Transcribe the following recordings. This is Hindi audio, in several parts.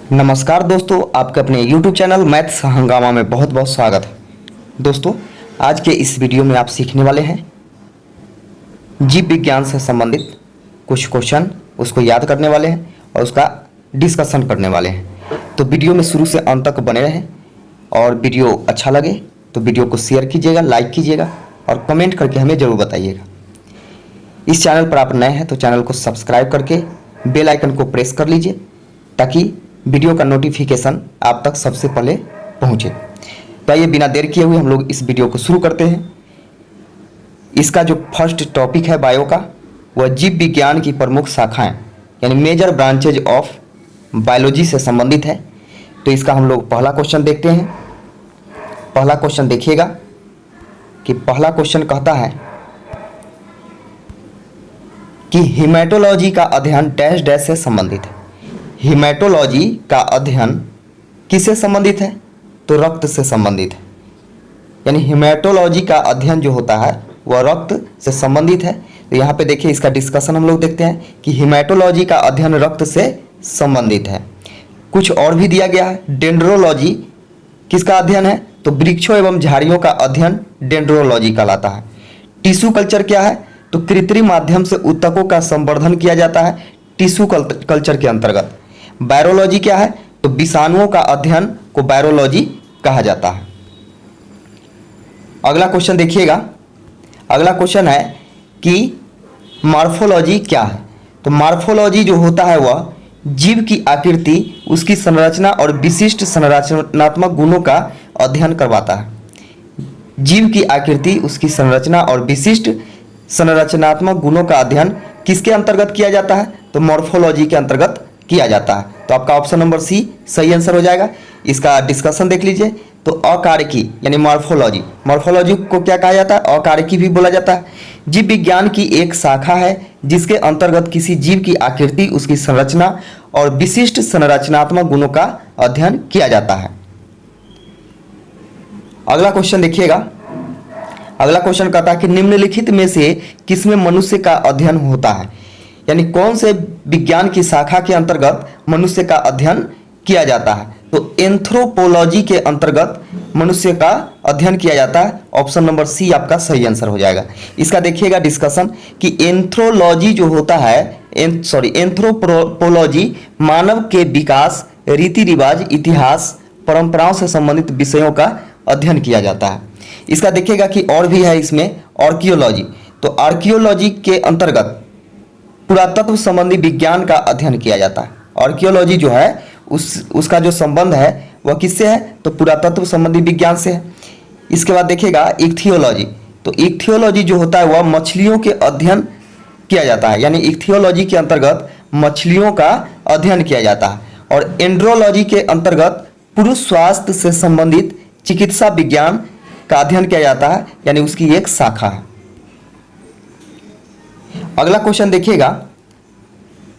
नमस्कार दोस्तों, आपके अपने YouTube चैनल मैथ्स हंगामा में बहुत बहुत स्वागत है। दोस्तों, आज के इस वीडियो में आप सीखने वाले हैं जीव विज्ञान से संबंधित कुछ क्वेश्चन, उसको याद करने वाले हैं और उसका डिस्कशन करने वाले हैं। तो वीडियो में शुरू से अंत तक बने रहें और वीडियो अच्छा लगे तो वीडियो को शेयर कीजिएगा, लाइक कीजिएगा और कमेंट करके हमें ज़रूर बताइएगा। इस चैनल पर आप नए हैं तो चैनल को सब्सक्राइब करके बेल आइकन को प्रेस कर लीजिए ताकि वीडियो का नोटिफिकेशन आप तक सबसे पहले पहुंचे। तो आइए बिना देर किए हुए हम लोग इस वीडियो को शुरू करते हैं। इसका जो फर्स्ट टॉपिक है बायो का, वह जीव विज्ञान की प्रमुख शाखाएं यानी मेजर ब्रांचेज ऑफ बायोलॉजी से संबंधित है। तो इसका हम लोग पहला क्वेश्चन देखते हैं। पहला क्वेश्चन देखिएगा कि पहला क्वेश्चन कहता है कि हेमेटोलॉजी का अध्ययन डैश डैश से संबंधित है। हेमेटोलॉजी का अध्ययन किससे संबंधित है? तो रक्त से संबंधित है। यानी हेमेटोलॉजी का अध्ययन जो होता है वह रक्त से संबंधित है। तो यहाँ पे देखिए इसका डिस्कशन हम लोग देखते हैं कि हेमेटोलॉजी का अध्ययन रक्त से संबंधित है। कुछ और भी दिया गया है। डेंड्रोलॉजी किसका अध्ययन है? तो वृक्षों एवं झाड़ियों का अध्ययन डेंड्रोलॉजी कहलाता है। टिश्यू कल्चर क्या है? तो कृत्रिम माध्यम से ऊतकों का संवर्धन किया जाता है टिश्यू कल्चर के अंतर्गत। वायरोलॉजी क्या है? तो विषाणुओं का अध्ययन को वायरोलॉजी कहा जाता है। अगला क्वेश्चन देखिएगा। अगला क्वेश्चन है कि मॉर्फोलॉजी क्या है? तो मॉर्फोलॉजी जो होता है वह जीव की आकृति, उसकी संरचना और विशिष्ट संरचनात्मक गुणों का अध्ययन करवाता है। जीव की आकृति, उसकी संरचना और विशिष्ट संरचनात्मक गुणों का अध्ययन किसके अंतर्गत किया जाता है? तो मॉर्फोलॉजी के अंतर्गत किया जाता है। तो आपका ऑप्शन नंबर सी सही आंसर हो जाएगा। इसका डिस्कशन देख लीजिए। तो अकार्यकी यानी मॉर्फोलॉजी, मॉर्फोलॉजी को क्या कहा जाता है? अकार्यकी भी बोला जाता है। जीव विज्ञान की एक शाखा है जिसके अंतर्गत किसी जीव की आकृति, उसकी संरचना और विशिष्ट संरचनात्मक गुणों का अध्ययन किया जाता है। अगला क्वेश्चन देखिएगा। अगला क्वेश्चन कहता है कि निम्नलिखित में से किसमें मनुष्य का अध्ययन होता है? यानी कौन से विज्ञान की शाखा के अंतर्गत मनुष्य का अध्ययन किया जाता है? तो एंथ्रोपोलॉजी के अंतर्गत मनुष्य का अध्ययन किया जाता है। ऑप्शन नंबर सी आपका सही आंसर हो जाएगा। इसका देखिएगा डिस्कशन कि एंथ्रोलॉजी जो होता है, एंथ्रोपोलॉजी मानव के विकास, रीति रिवाज, इतिहास, परंपराओं से संबंधित विषयों का अध्ययन किया जाता है। इसका देखिएगा कि और भी है इसमें आर्कियोलॉजी। तो आर्कियोलॉजी के अंतर्गत पुरातत्व संबंधी विज्ञान का अध्ययन किया जाता है। आर्कियोलॉजी जो है उसका जो संबंध है वह किससे है? तो पुरातत्व संबंधी विज्ञान से है। इसके बाद देखिएगा इक्थियोलॉजी। तो इक्थियोलॉजी जो होता है वह मछलियों के अध्ययन किया जाता है। यानी इक्थियोलॉजी के अंतर्गत मछलियों का अध्ययन किया जाता है। और एंड्रोलॉजी के अंतर्गत पुरुष स्वास्थ्य से संबंधित चिकित्सा विज्ञान का अध्ययन किया जाता है, यानी उसकी एक शाखा है। अगला क्वेश्चन देखिएगा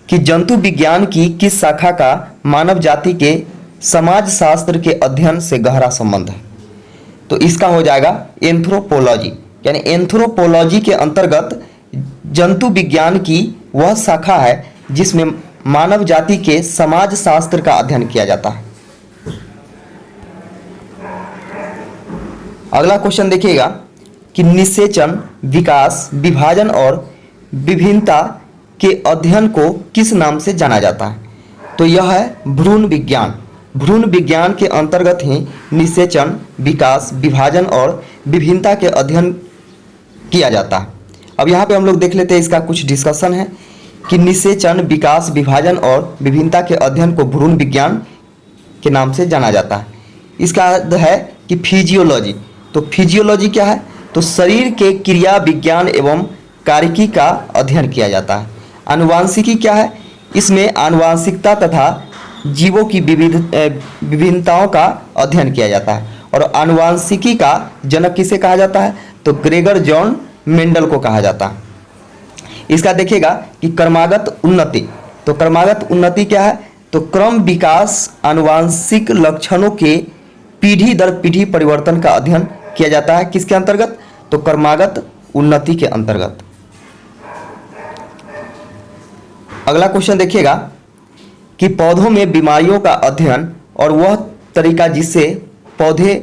कि जंतु विज्ञान की किस शाखा का मानव जाति के समाज शास्त्र के अध्ययन से गहरा संबंध है? तो इसका हो जाएगा एंथ्रोपोलॉजी। यानी एंथ्रोपोलॉजी के अंतर्गत जंतु विज्ञान की वह शाखा है जिसमें मानव जाति के समाज शास्त्र का अध्ययन किया जाता है। अगला क्वेश्चन देखिएगा कि निषेचन, विकास, विभाजन और विभिन्नता के अध्ययन को किस नाम से जाना जाता है? तो यह है भ्रूण विज्ञान। भ्रूण विज्ञान के अंतर्गत ही निषेचन, विकास, विभाजन और विभिन्नता के अध्ययन किया जाता है। अब यहाँ पे हम लोग देख लेते हैं, इसका कुछ डिस्कशन है कि निषेचन, विकास, विभाजन और विभिन्नता के अध्ययन को भ्रूण विज्ञान के नाम से जाना जाता है। इसका अर्थ है कि फिजियोलॉजी। तो फिजियोलॉजी क्या है? तो शरीर के क्रिया विज्ञान एवं कार्यकी का अध्ययन किया जाता है। आनुवांशिकी क्या है? इसमें आनुवांशिकता तथा जीवों की विभिन्नताओं का अध्ययन किया जाता है। और आनुवांशिकी का जनक किसे कहा जाता है? तो ग्रेगर जॉन मेंडल को कहा जाता है। इसका देखिएगा कि क्रमागत उन्नति। तो क्रमागत उन्नति क्या है? तो क्रम विकास आनुवांशिक लक्षणों के पीढ़ी दर पीढ़ी परिवर्तन का अध्ययन किया जाता है। किसके अंतर्गत? तो क्रमागत उन्नति के अंतर्गत। अगला क्वेश्चन देखिएगा कि पौधों में बीमारियों का अध्ययन और वह तरीका जिससे पौधे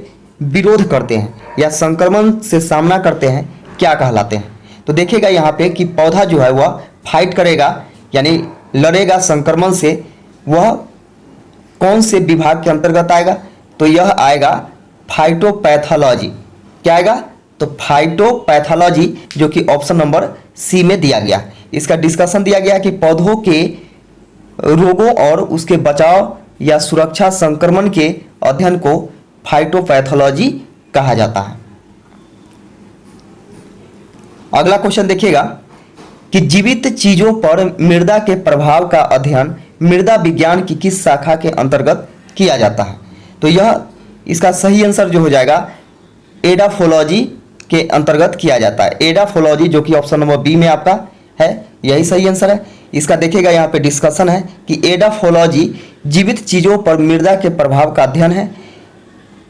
विरोध करते हैं या संक्रमण से सामना करते हैं क्या कहलाते हैं। तो देखिएगा यहाँ पे कि पौधा जो है वह फाइट करेगा यानी लड़ेगा संक्रमण से, वह कौन से विभाग के अंतर्गत आएगा, तो यह आएगा फाइटोपैथोलॉजी। क्या आएगा, तो फाइटोपैथोलॉजी, जो कि ऑप्शन नंबर सी में दिया गया। इसका डिस्कशन दिया गया कि पौधों के रोगों और उसके बचाव या सुरक्षा संक्रमण के अध्ययन को फाइटोपैथोलॉजी कहा जाता है। अगला क्वेश्चन देखिएगा कि जीवित चीजों पर मृदा के प्रभाव का अध्ययन मृदा विज्ञान की किस शाखा के अंतर्गत किया जाता है। तो यह इसका सही आंसर जो हो जाएगा एडाफोलॉजी के अंतर्गत किया जाता है। एडाफोलॉजी, जो कि ऑप्शन नंबर बी में आपका है, यही सही आंसर है। इसका देखिएगा यहाँ पे डिस्कशन है कि एडाफोलॉजी जीवित चीजों पर मृदा के प्रभाव का अध्ययन है।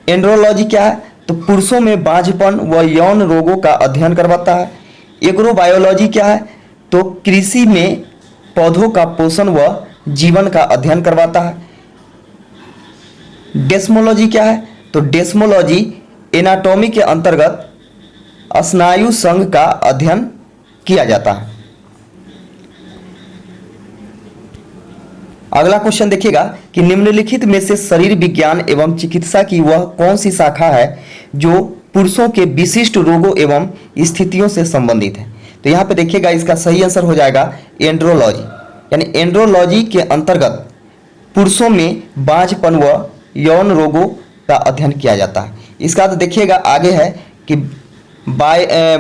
एंड्रोलॉजी क्या है, तो पुरुषों में बांझपन व यौन रोगों का अध्ययन करवाता है। एग्रोबायोलॉजी क्या है, तो कृषि में पौधों का पोषण व जीवन का अध्ययन करवाता है। डेस्मोलॉजी क्या है, तो डेस्मोलॉजी एनाटॉमी के अंतर्गत स्नायु संघ का अध्ययन किया जाता है। अगला क्वेश्चन देखिएगा कि निम्नलिखित में से शरीर विज्ञान एवं चिकित्सा की वह कौन सी शाखा है जो पुरुषों के विशिष्ट रोगों एवं स्थितियों से संबंधित है। तो यहाँ पे देखिएगा इसका सही आंसर हो जाएगा एंड्रोलॉजी, यानी एंड्रोलॉजी के अंतर्गत पुरुषों में बांझपन व यौन रोगों का अध्ययन किया जाता है। इसका तो देखिएगा आगे है कि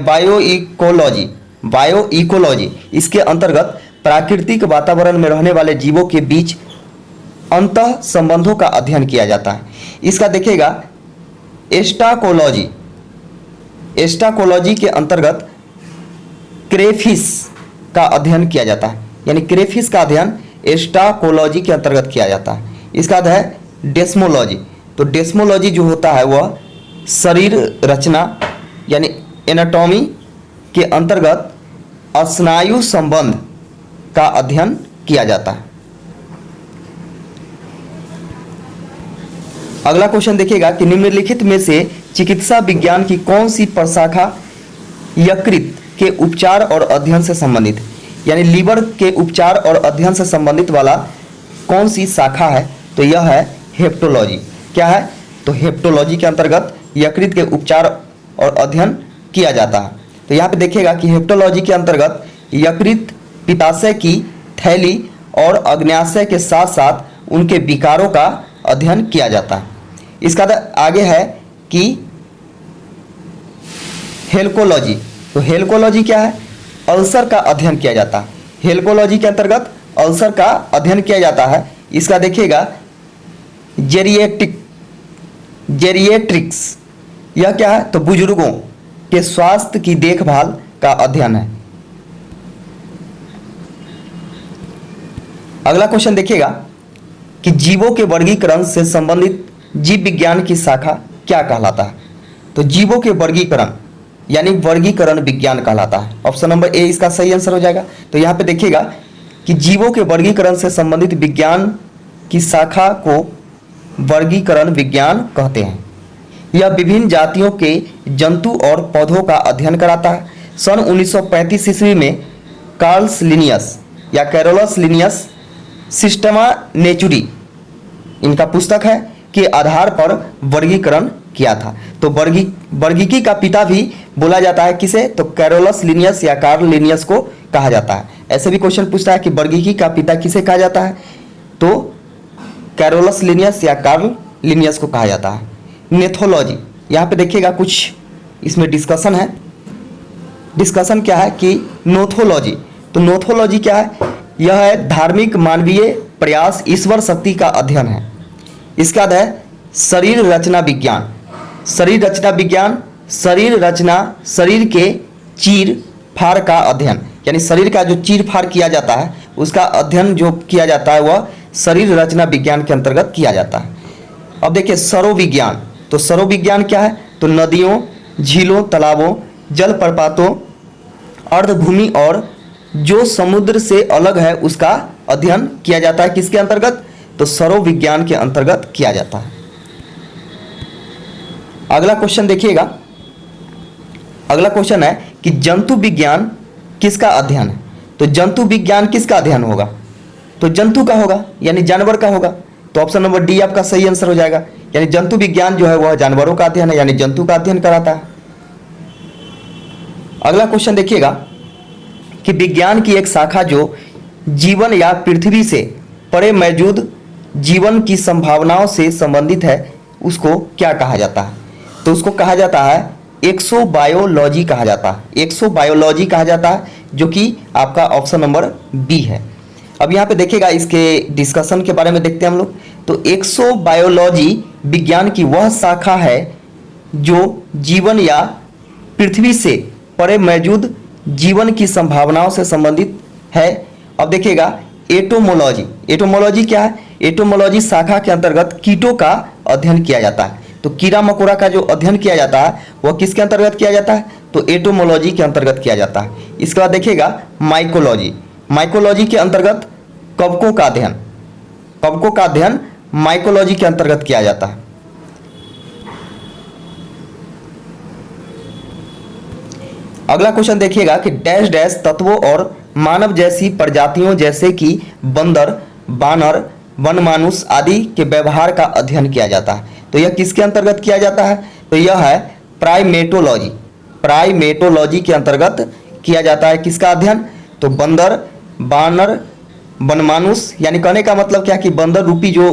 बायोइकोलॉजी, इसके अंतर्गत प्राकृतिक वातावरण में रहने वाले जीवों के बीच अंतः संबंधों का अध्ययन किया जाता है। इसका देखिएगा एस्टाकोलॉजी के अंतर्गत क्रेफिस का अध्ययन किया जाता है, यानी क्रेफिस का अध्ययन एस्टाकोलॉजी के अंतर्गत किया जाता है। इसका है डेस्मोलॉजी, तो डेस्मोलॉजी जो होता है वह शरीर रचना यानी एनाटॉमी के अंतर्गत स्नायु संबंध का अध्ययन किया जाता है। अगला क्वेश्चन देखिएगा कि निम्नलिखित में से चिकित्सा विज्ञान की कौन सी प्रशाखा यकृत के उपचार और अध्ययन से संबंधित है, यानी लीवर के उपचार और अध्ययन से संबंधित वाला कौन सी शाखा है, तो यह है हेप्टोलॉजी। क्या है, तो हेप्टोलॉजी के अंतर्गत यकृत के उपचार और अध्ययन किया जाता है। तो यहाँ पे देखिएगा कि हेप्टोलॉजी के अंतर्गत यकृत, पित्ताशय की थैली और अग्न्याशय के साथ साथ उनके विकारों का अध्ययन किया जाता है। इसका आगे है कि हेल्कोलॉजी, तो हेल्कोलॉजी क्या है, अल्सर का अध्ययन किया जाता है। हेल्कोलॉजी के अंतर्गत अल्सर का अध्ययन किया जाता है। इसका देखिएगा जेरिएट्रिक्स, यह क्या है, तो बुजुर्गों के स्वास्थ्य की देखभाल का अध्ययन है। अगला क्वेश्चन देखिएगा कि जीवों के वर्गीकरण से संबंधित जीव विज्ञान की शाखा क्या कहलाता है। तो जीवों के वर्गीकरण यानी वर्गीकरण विज्ञान कहलाता है। ऑप्शन नंबर ए इसका सही आंसर हो जाएगा। तो यहाँ पे देखिएगा कि जीवों के वर्गीकरण से संबंधित विज्ञान की शाखा को वर्गीकरण विज्ञान कहते हैं। यह विभिन्न जातियों के जंतु और पौधों का अध्ययन कराता है। सन 1935 ईस्वी में कार्लस लिनियस या कैरोलस लिनियस सिस्टमा नेचुरी, इनका पुस्तक है, के आधार पर वर्गीकरण किया था। तो वर्गीकी का पिता भी बोला जाता है किसे, तो कैरोलस लिनियस या कार्ल लिनियस को कहा जाता है। ऐसे भी क्वेश्चन पूछता है कि वर्गीकी का पिता किसे कहा जाता है, तो कैरोलस लिनियस या कार्ल लिनियस को कहा जाता है। नेथोलॉजी, यहाँ पे देखिएगा कुछ इसमें डिस्कशन है। डिस्कशन क्या है कि नोथोलॉजी, तो नोथोलॉजी क्या है, यह है धार्मिक मानवीय प्रयास ईश्वर शक्ति का अध्ययन है। इसका है शरीर रचना विज्ञान। शरीर रचना विज्ञान शरीर रचना, शरीर के चीर फाड़ का अध्ययन, यानी शरीर का जो चीर फाड़ किया जाता है उसका अध्ययन जो किया जाता है वह शरीर रचना विज्ञान के अंतर्गत किया जाता है। अब देखिए सरोविज्ञान, तो सरोविज्ञान क्या है, तो नदियों, झीलों, तालाबों, जल प्रपातों, अर्धभूमि और जो समुद्र से अलग है उसका अध्ययन किया जाता है। किसके अंतर्गत, तो सरोविज्ञान के अंतर्गत किया जाता है। अगला क्वेश्चन देखिएगा। अगला क्वेश्चन है कि जंतु विज्ञान किसका अध्ययन है? तो जंतु विज्ञान किसका अध्ययन होगा? तो जंतु का होगा, यानी जानवर का होगा। तो ऑप्शन नंबर डी आपका सही आंसर हो जाएगा। यानी जंतु विज्ञान जो है वह जानवरों का अध्ययन है, यानी जंतु का अध्ययन कराता है। अगला क्वेश्चन देखिएगा कि विज्ञान की एक शाखा जो जीवन या पृथ्वी से परे मौजूद जीवन की संभावनाओं से संबंधित है, उसको क्या कहा जाता है? तो उसको कहा जाता है एक्सोबायोलॉजी कहा जाता है। एक्सोबायोलॉजी कहा जाता है, जो कि आपका ऑप्शन नंबर बी है। अब यहाँ पे देखिएगा, इसके डिस्कशन के बारे में देखते हैं हम लोग। तो एक्सोबायोलॉजी विज्ञान की वह शाखा है जो जीवन या पृथ्वी से परे मौजूद जीवन की संभावनाओं से संबंधित है। अब देखिएगा एटोमोलॉजी। एटोमोलॉजी क्या है? एटोमोलॉजी शाखा के अंतर्गत कीटों का अध्ययन किया जाता है। तो कीड़ा मकोड़ा का जो अध्ययन किया जाता है वह किसके अंतर्गत किया जाता है? तो एटोमोलॉजी के अंतर्गत किया जाता है। इसके बाद देखिएगा माइकोलॉजी। माइकोलॉजी के अंतर्गत कवकों का अध्ययन, कवकों का अध्ययन माइकोलॉजी के अंतर्गत किया जाता है। अगला क्वेश्चन देखिएगा कि डैश डैश तत्वों और मानव जैसी प्रजातियों जैसे कि बंदर, बानर, वनमानुष आदि के व्यवहार का अध्ययन किया जाता है। तो यह किसके अंतर्गत किया जाता है? तो यह है प्राइमेटोलॉजी। प्राइमेटोलॉजी के अंतर्गत किया जाता है किसका अध्ययन? तो बंदर, बानर, वनमानुष, यानी कहने का मतलब क्या कि बंदर रूपी जो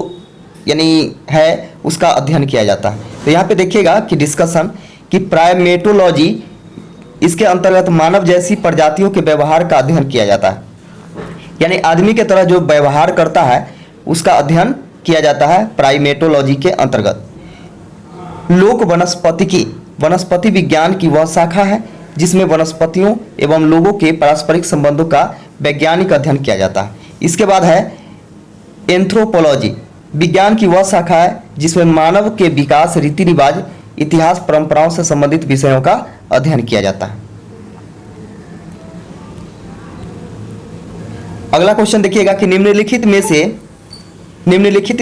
यानी है उसका अध्ययन किया जाता है। तो यहाँ पे देखिएगा कि डिस्कशन कि प्राइमेटोलॉजी इसके अंतर्गत मानव जैसी प्रजातियों के व्यवहार का अध्ययन किया जाता है, यानी आदमी के तरह जो व्यवहार करता है उसका अध्ययन किया जाता है प्राइमेटोलॉजी के अंतर्गत। लोक वनस्पतिकी, वनस्पति विज्ञान की वह शाखा है जिसमें वनस्पतियों एवं लोगों के पारस्परिक संबंधों का वैज्ञानिक अध्ययन किया जाता है। इसके बाद है एंथ्रोपोलॉजी। विज्ञान की वह शाखा है जिसमें मानव के विकास, रीति रिवाज, इतिहास, परंपराओं से संबंधित विषयों का अध्ययन किया जाता है। अगला क्वेश्चन देखिएगा कि निम्नलिखित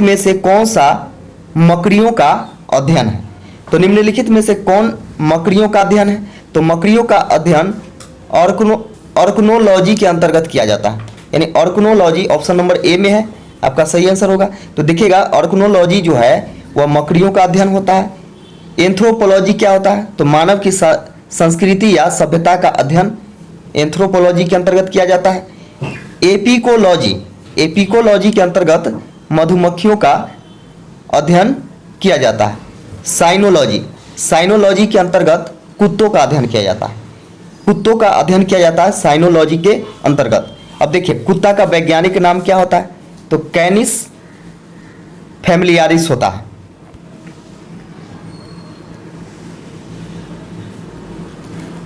में से कौन सा मकड़ियों का अध्ययन है? तो निम्नलिखित में से कौन मकड़ियों का अध्ययन है? तो मकड़ियों का अध्ययन ऑर्कनोलॉजी के अंतर्गत किया जाता है, यानी ऑर्कनोलॉजी ऑप्शन नंबर ए में है, आपका सही आंसर होगा। तो देखिएगा ऑर्कनोलॉजी जो है वह मकड़ियों का अध्ययन होता है। एंथ्रोपोलॉजी क्या होता है? तो मानव की संस्कृति या सभ्यता का अध्ययन एंथ्रोपोलॉजी के अंतर्गत किया जाता है। एपिकोलॉजी, एपिकोलॉजी के अंतर्गत मधुमक्खियों का अध्ययन किया जाता है। साइनोलॉजी, साइनोलॉजी के अंतर्गत कुत्तों का अध्ययन किया जाता है। कुत्तों का अध्ययन किया जाता है साइनोलॉजी के अंतर्गत। अब देखिए कुत्ता का वैज्ञानिक नाम क्या होता है? तो कैनिस फैमिलियारिस होता है।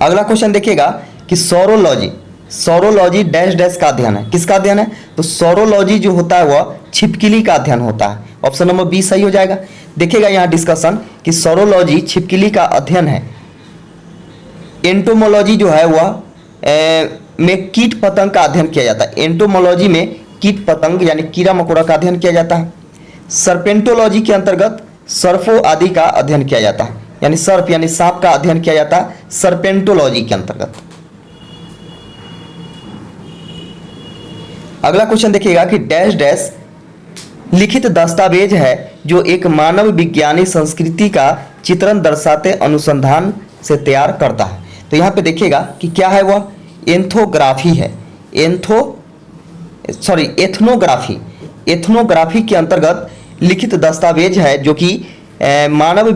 अगला क्वेश्चन देखिएगा कि सौरोलॉजी, सौरोलॉजी डैश डैश का अध्ययन है। किसका अध्ययन है? तो सौरोलॉजी जो होता है वह छिपकली का अध्ययन होता है। ऑप्शन नंबर बी सही हो जाएगा। देखिएगा यहाँ डिस्कशन कि सौरोलॉजी छिपकली का अध्ययन है। एंटोमोलॉजी जो है वह में कीट पतंग का अध्ययन किया जाता है। एंटोमोलॉजी में कीट पतंग यानी कीड़ा मकोड़ा का अध्ययन किया जाता है। सर्पेंटोलॉजी के अंतर्गत सर्पों आदि का अध्ययन किया जाता है, यानी सर्प यानी सांप का अध्ययन किया जाता है सर्पेंटोलॉजी के अंतर्गत। अगला क्वेश्चन देखिएगा कि डैश डैश लिखित दस्तावेज है जो एक मानव विज्ञानी संस्कृति का चित्रण दर्शाते अनुसंधान से तैयार करता है। तो यहाँ पे देखिएगा कि क्या है वह एथनोग्राफी है। एथनोग्राफी, एथनोग्राफी के अंतर्गत लिखित दस्तावेज है जो कि मानव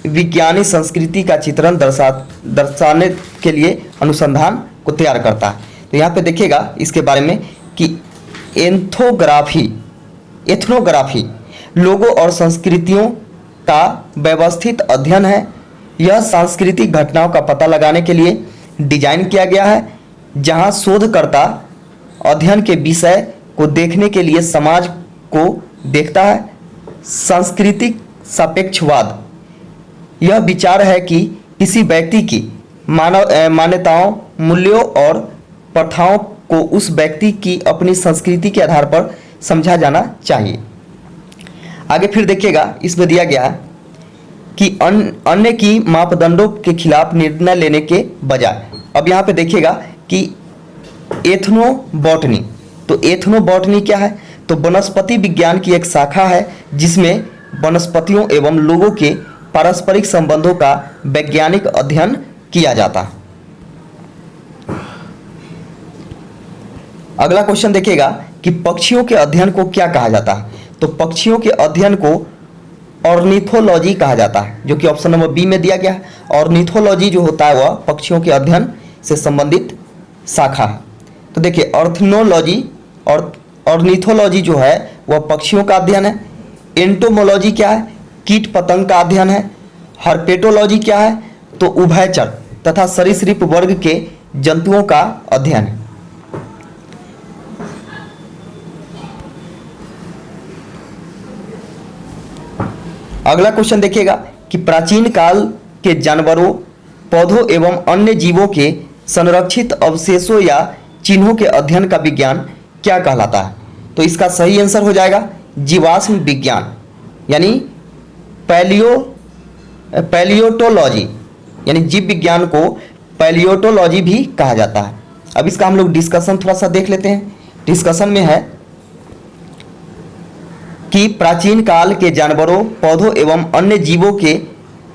विज्ञानी संस्कृति का चित्रण दर्शाने के लिए अनुसंधान को तैयार करता है। तो यहाँ पे देखिएगा इसके बारे में कि एथनोग्राफी लोगों और संस्कृतियों का व्यवस्थित अध्ययन है। यह सांस्कृतिक घटनाओं का पता लगाने के लिए डिजाइन किया गया है, जहां शोधकर्ता अध्ययन के विषय को देखने के लिए समाज को देखता है। सांस्कृतिक सापेक्षवाद यह विचार है कि किसी व्यक्ति की मान्यताओं, मूल्यों और प्रथाओं को उस व्यक्ति की अपनी संस्कृति के आधार पर समझा जाना चाहिए। आगे फिर देखिएगा, इसमें दिया गया है कि अन्य की मापदंडों के खिलाफ निर्णय लेने के बजाय। अब यहाँ पे देखिएगा कि एथनोबॉटनी, तो एथनोबॉटनी क्या है? तो वनस्पति विज्ञान की एक शाखा है जिसमें वनस्पतियों एवं लोगों के पारस्परिक संबंधों का वैज्ञानिक अध्ययन किया जाता है। अगला क्वेश्चन देखिएगा कि पक्षियों के अध्ययन को क्या कहा जाता है? तो पक्षियों के अध्ययन को ऑर्निथोलॉजी कहा जाता है, जो कि ऑप्शन नंबर बी में दिया गया है। ऑर्निथोलॉजी जो होता है वह पक्षियों के अध्ययन से संबंधित शाखा है। तो देखिए, ऑर्थनोलॉजी और ऑर्निथोलॉजी जो है वह पक्षियों का अध्ययन है। एंटोमोलॉजी क्या है? कीट पतंग का अध्ययन है। हर्पेटोलॉजी क्या है? तो उभयचर तथा सरीसृप वर्ग के जंतुओं का अध्ययन है। अगला क्वेश्चन देखिएगा कि प्राचीन काल के जानवरों, पौधों एवं अन्य जीवों के संरक्षित अवशेषों या चिन्हों के अध्ययन का विज्ञान क्या कहलाता है? तो इसका सही आंसर हो जाएगा जीवाश्म विज्ञान, यानी पैलियोटोलॉजी, यानी जीव विज्ञान को पैलियोटोलॉजी भी कहा जाता है। अब इसका हम लोग डिस्कशन थोड़ा सा देख लेते हैं। डिस्कशन में है कि प्राचीन काल के जानवरों, पौधों एवं अन्य जीवों के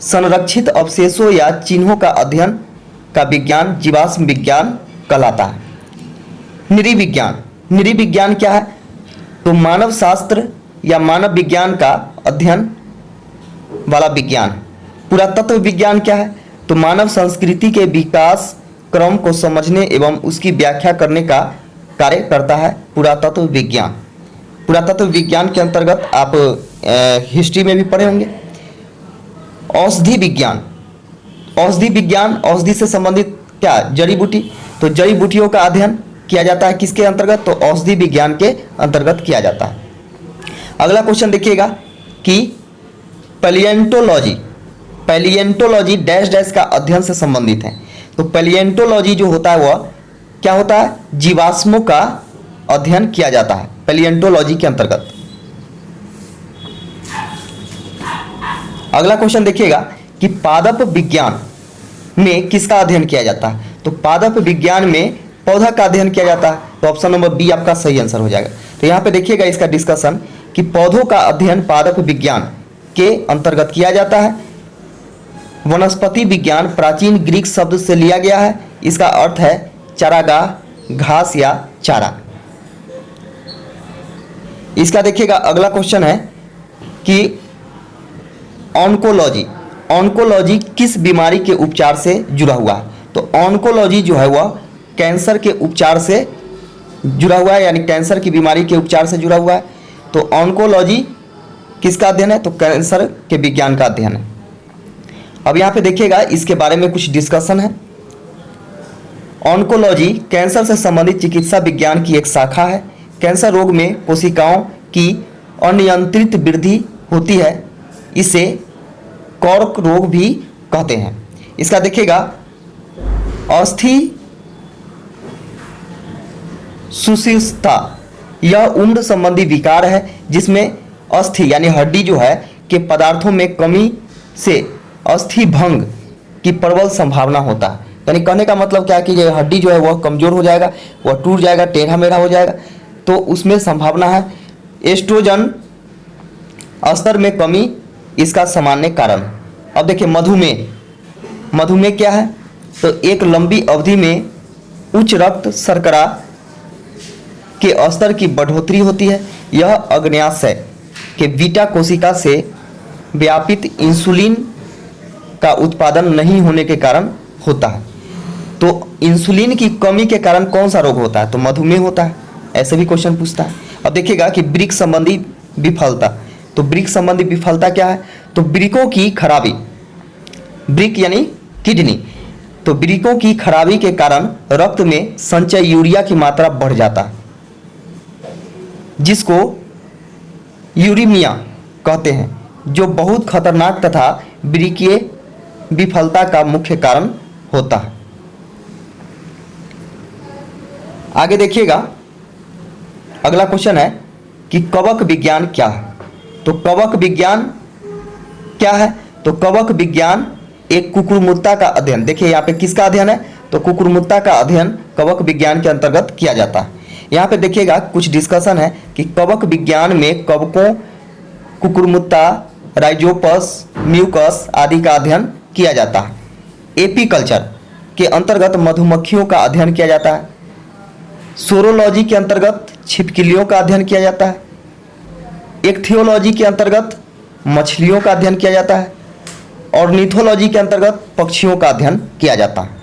संरक्षित अवशेषों या चिन्हों का अध्ययन का विज्ञान जीवाश्म विज्ञान कहलाता है। नृविज्ञान, नृविज्ञान क्या है? तो मानव शास्त्र या मानव विज्ञान का अध्ययन वाला विज्ञान। पुरातत्व विज्ञान क्या है? तो मानव संस्कृति के विकास क्रम को समझने एवं उसकी व्याख्या करने का कार्य करता है पुरातत्व विज्ञान। पुरातत्व विज्ञान के अंतर्गत आप हिस्ट्री में भी पढ़े होंगे। औषधि विज्ञान, औषधि विज्ञान, औषधि से संबंधित क्या? जड़ी बूटी। तो जड़ी बूटियों का अध्ययन किया जाता है किसके अंतर्गत? तो औषधि विज्ञान के अंतर्गत किया जाता है। अगला क्वेश्चन देखिएगा कि पैलिएंटोलॉजी, पैलिएंटोलॉजी डैश डैश का अध्ययन से संबंधित है। तो पैलिएंटोलॉजी जो होता है वह क्या होता है? जीवाश्मों का अध्ययन किया जाता है पैलिएंटोलॉजी के अंतर्गत। अगला क्वेश्चन देखिएगा कि पादप विज्ञान में किसका अध्ययन किया जाता है? तो पादप विज्ञान में पौधा का अध्ययन किया जाता है। तो ऑप्शन नंबर बी आपका सही आंसर हो जाएगा। तो यहाँ पे देखिएगा इसका डिस्कशन कि पौधों का अध्ययन पादप विज्ञान के अंतर्गत किया जाता है। वनस्पति विज्ञान प्राचीन ग्रीक शब्द से लिया गया है। इसका अर्थ है चारागाह, घास या चारा। इसका देखिएगा अगला क्वेश्चन है कि ऑन्कोलॉजी, ऑन्कोलॉजी किस बीमारी के उपचार से जुड़ा हुआ है? तो ऑन्कोलॉजी जो है वह कैंसर के उपचार से जुड़ा हुआ है, यानी कैंसर की बीमारी के उपचार से जुड़ा हुआ है। तो ऑन्कोलॉजी किसका अध्ययन है? तो कैंसर के विज्ञान का अध्ययन है। अब यहाँ पे देखिएगा इसके बारे में कुछ डिस्कशन है। ऑन्कोलॉजी कैंसर से संबंधित चिकित्सा विज्ञान की एक शाखा है। कैंसर रोग में कोशिकाओं की अनियंत्रित वृद्धि होती है, इसे कॉर्क रोग भी कहते हैं। इसका देखिएगा अस्थि सुशिष्टता, यह उम्र संबंधी विकार है जिसमें अस्थि यानी हड्डी जो है के पदार्थों में कमी से अस्थि भंग की प्रबल संभावना होता है। यानी कहने का मतलब क्या है कि ये हड्डी जो है वह कमजोर हो जाएगा, वह टूट जाएगा, टेढ़ा मेढ़ा हो जाएगा, तो उसमें संभावना है। एस्ट्रोजन स्तर में कमी इसका सामान्य कारण। अब देखिए मधुमेह, मधुमेह क्या है? तो एक लंबी अवधि में उच्च रक्त शर्करा के स्तर की बढ़ोतरी होती है। यह अग्न्याशय के बीटा कोशिका से व्यापित इंसुलिन का उत्पादन नहीं होने के कारण होता है। तो इंसुलिन की कमी के कारण कौन सा रोग होता है? तो मधुमेह होता है। ऐसे भी क्वेश्चन पूछता है। अब देखिएगा कि वृक्क संबंधी विफलता, तो वृक्क संबंधी विफलता क्या है? तो वृक्कों की खराबी, वृक्क यानी किडनी, तो वृक्कों की खराबी के कारण रक्त में संचय यूरिया की मात्रा बढ़ जाता है, जिसको यूरीमिया कहते हैं, जो बहुत खतरनाक तथा वृक्कीय विफलता का मुख्य कारण होता है। आगे देखिएगा अगला क्वेश्चन है कि कवक विज्ञान क्या है? तो कवक विज्ञान क्या है? तो कवक विज्ञान एक कुकुरमुत्ता का अध्ययन, देखिए यहाँ पे किसका अध्ययन है? तो कुकुरमुत्ता का अध्ययन कवक विज्ञान के अंतर्गत किया जाता है। यहाँ पे देखिएगा कुछ डिस्कशन है कि कवक विज्ञान में कवकों, कुकुरमुत्ता, राइजोपस, म्यूकस आदि का अध्ययन किया जाता है। एपीकल्चर के अंतर्गत मधुमक्खियों का अध्ययन किया जाता है। सोरोलॉजी के अंतर्गत छिपकलियों का अध्ययन किया जाता है। इक्थियोलॉजी के अंतर्गत मछलियों का अध्ययन किया जाता है। ऑर्निथोलॉजी के अंतर्गत पक्षियों का अध्ययन किया जाता है।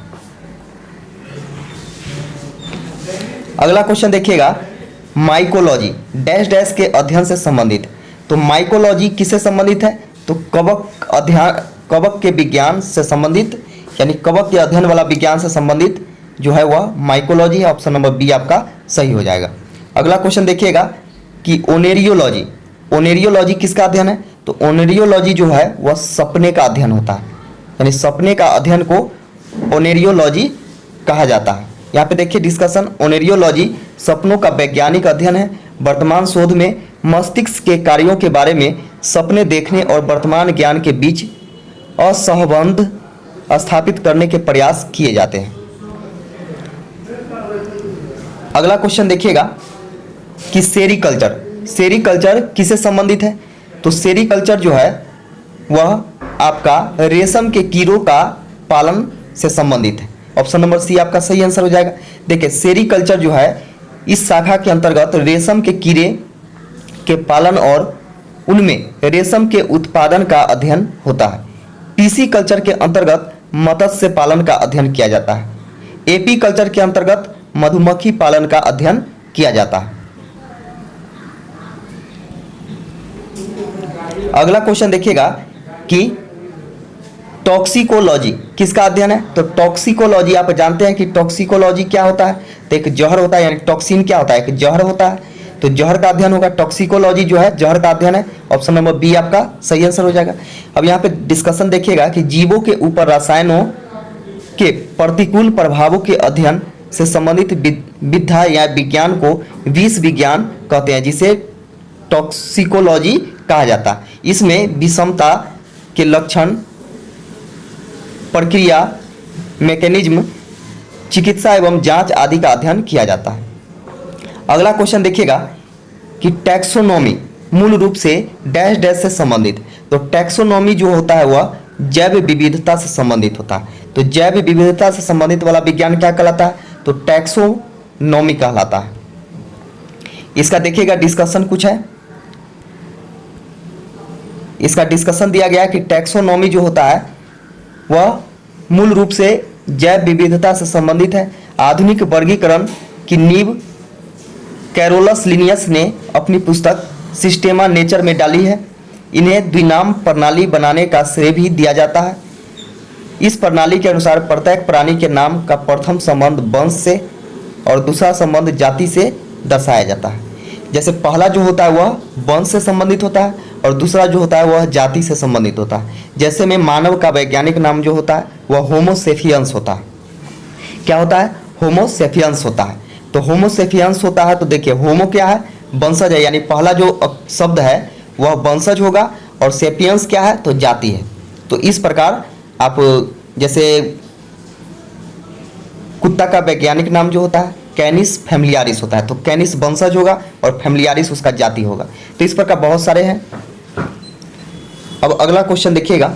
अगला क्वेश्चन देखिएगा, माइकोलॉजी डैश डैश के अध्ययन से संबंधित। तो माइकोलॉजी किससे संबंधित है? तो कवक के विज्ञान से संबंधित, यानी कवक के अध्ययन वाला विज्ञान से संबंधित जो है वह माइकोलॉजी है। ऑप्शन नंबर बी आपका सही हो जाएगा। अगला क्वेश्चन देखिएगा कि ओनेरियोलॉजी, ओनेरियोलॉजी किसका अध्ययन है? तो ओनेरियोलॉजी जो है वह सपने का अध्ययन होता है, यानी सपने का अध्ययन को ओनेरियोलॉजी कहा जाता है। यहाँ पे देखिए डिस्कशन, ओनेरियोलॉजी सपनों का वैज्ञानिक अध्ययन है। वर्तमान शोध में मस्तिष्क के कार्यों के बारे में सपने देखने और वर्तमान ज्ञान के बीच असहबंध स्थापित करने के प्रयास किए जाते हैं। अगला क्वेश्चन देखिएगा कि सेरीकल्चर, सेरीकल्चर किससे संबंधित है? तो सेरीकल्चर जो है वह आपका रेशम के कीड़ों का पालन से संबंधित है। ऑप्शन नंबर सी आपका सही आंसर हो जाएगा। देखिए सेरीकल्चर जो है इस शाखा के अंतर्गत रेशम के कीड़े के पालन और उनमें रेशम के उत्पादन का अध्ययन होता है। पीसी कल्चर के अंतर्गत मत्स्य पालन का अध्ययन किया जाता है। एपी कल्चर के अंतर्गत मधुमक्खी पालन का अध्ययन किया जाता है। अगला क्वेश्चन देखिएगा कि टॉक्सिकोलॉजी किसका अध्ययन है? तो टॉक्सिकोलॉजी, आप जानते हैं कि टॉक्सिकोलॉजी क्या होता है? तो एक जहर होता है, यानी टॉक्सिन क्या होता है? एक जहर होता है, तो जहर का अध्ययन होगा। टॉक्सिकोलॉजी जो है जहर का अध्ययन है। ऑप्शन नंबर बी आपका सही आंसर हो जाएगा। अब यहाँ पे डिस्कशन देखिएगा कि जीवों के ऊपर रसायनों के प्रतिकूल प्रभावों के अध्ययन से संबंधित विधा या विज्ञान को विष विज्ञान कहते हैं, जिसे टॉक्सिकोलॉजी कहा जाता है। इसमें विषमता के लक्षण, प्रक्रिया, मैकेनिज्म, चिकित्सा एवं जांच आदि का अध्ययन किया जाता है। अगला क्वेश्चन देखिएगा कि टैक्सोनॉमी मूल रूप से डैश डैश से संबंधित। तो टैक्सोनॉमी जो होता है वह जैव विविधता से संबंधित होता है। तो जैव विविधता से संबंधित वाला विज्ञान क्या कहलाता है? तो टैक्सोनॉमी कहलाता है। इसका देखिएगा डिस्कशन कुछ है, इसका डिस्कशन दिया गया है कि टैक्सोनॉमी जो होता है वह मूल रूप से जैव विविधता से संबंधित है। आधुनिक वर्गीकरण की नींव कैरोलस लिनियस ने अपनी पुस्तक सिस्टेमा नेचर में डाली है। इन्हें द्विनाम प्रणाली बनाने का श्रेय भी दिया जाता है। इस प्रणाली के अनुसार प्रत्येक प्राणी के नाम का प्रथम संबंध वंश से और दूसरा संबंध जाति से दर्शाया जाता है। जैसे पहला जो होता है वह वंश से संबंधित होता है और दूसरा जो होता है वह जाति से संबंधित होता है। जैसे में मानव का वैज्ञानिक नाम जो होता है वह होमो सेपियंस होता है। क्या होता है? होमो सेपियंस होता है। तो होमो सेपियंस होता है, तो देखिए होमो क्या है? वंशज है, यानी पहला जो शब्द है वह वंशज होगा, और सेपियंस क्या है? तो जाति है। तो इस प्रकार आप जैसे कुत्ता का वैज्ञानिक नाम जो होता है कैनिस फैमिलियारिस होता है, तो कैनिस वंशज होगा और फैमिलियारिस उसका जाति होगा। तो इस प्रकार बहुत सारे हैं। अब अगला क्वेश्चन देखिएगा,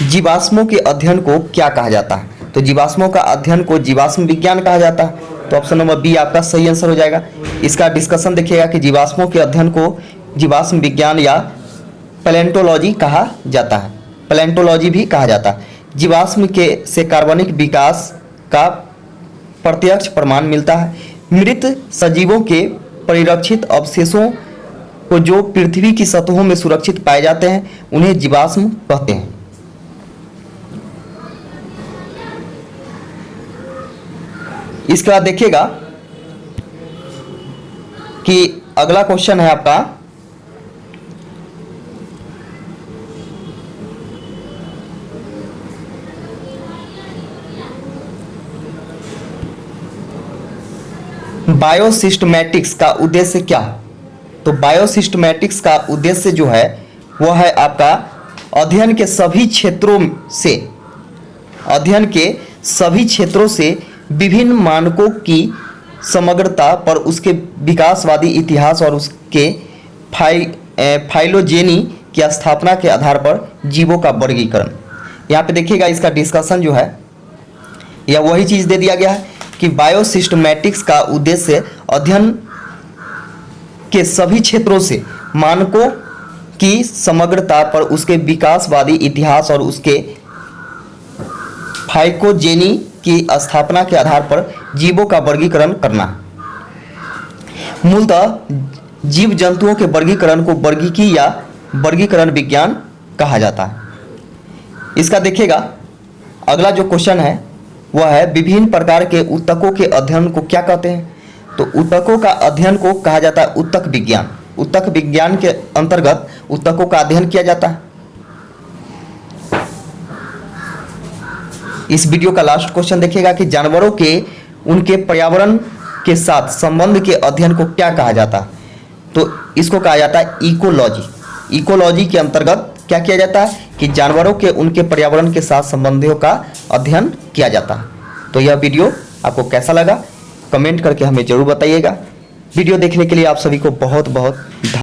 जीवाश्मों के अध्ययन को क्या कहा जाता है? तो जीवाश्मों का अध्ययन को जीवाश्म विज्ञान कहा जाता है। तो ऑप्शन नंबर बी आपका सही आंसर हो जाएगा। इसका डिस्कशन देखिएगा कि जीवाश्मों के अध्ययन को जीवाश्म विज्ञान या पैलेंटोलॉजी कहा जाता है, पैलेंटोलॉजी भी कहा जाता है। जीवाश्म के से कार्बनिक विकास का प्रत्यक्ष प्रमाण मिलता है। मृत सजीवों के परिरक्षित अवशेषों को जो पृथ्वी की सतहों में सुरक्षित पाए जाते हैं उन्हें जीवाश्म कहते हैं। इसके बाद देखिएगा कि अगला क्वेश्चन है आपका बायोसिस्टमैटिक्स का उद्देश्य क्या है? तो बायोसिस्टमैटिक्स का उद्देश्य जो है वह है आपका अध्ययन के सभी क्षेत्रों से विभिन्न मानकों की समग्रता पर उसके विकासवादी इतिहास और उसके फाइलोजेनी की स्थापना के आधार पर जीवों का वर्गीकरण। यहाँ पे देखिएगा इसका डिस्कशन जो है या वही चीज़ दे दिया गया है कि बायोसिस्टमैटिक्स का उद्देश्य अध्ययन के सभी क्षेत्रों से मानकों की समग्रता पर उसके विकासवादी इतिहास और उसके फाइकोजेनी की स्थापना के आधार पर जीवों का वर्गीकरण करना। मूलतः जीव जंतुओं के वर्गीकरण को वर्गीकी या वर्गीकरण विज्ञान कहा जाता है। इसका देखिएगा अगला जो क्वेश्चन है वह है विभिन्न प्रकार के ऊतकों के अध्ययन को क्या कहते हैं। तो ऊतकों का अध्ययन को कहा जाता है ऊतक विज्ञान। ऊतक विज्ञान के अंतर्गत ऊतकों का अध्ययन किया जाता है। इस वीडियो का लास्ट क्वेश्चन देखिएगा कि जानवरों के उनके पर्यावरण के साथ संबंध के अध्ययन को क्या कहा जाता है। तो इसको कहा जाता है इकोलॉजी। इकोलॉजी के अंतर्गत क्या किया जाता है कि जानवरों के उनके पर्यावरण के साथ संबंधों का अध्ययन किया जाता है। तो यह वीडियो आपको कैसा लगा कमेंट करके हमें जरूर बताइएगा। वीडियो देखने के लिए आप सभी को बहुत बहुत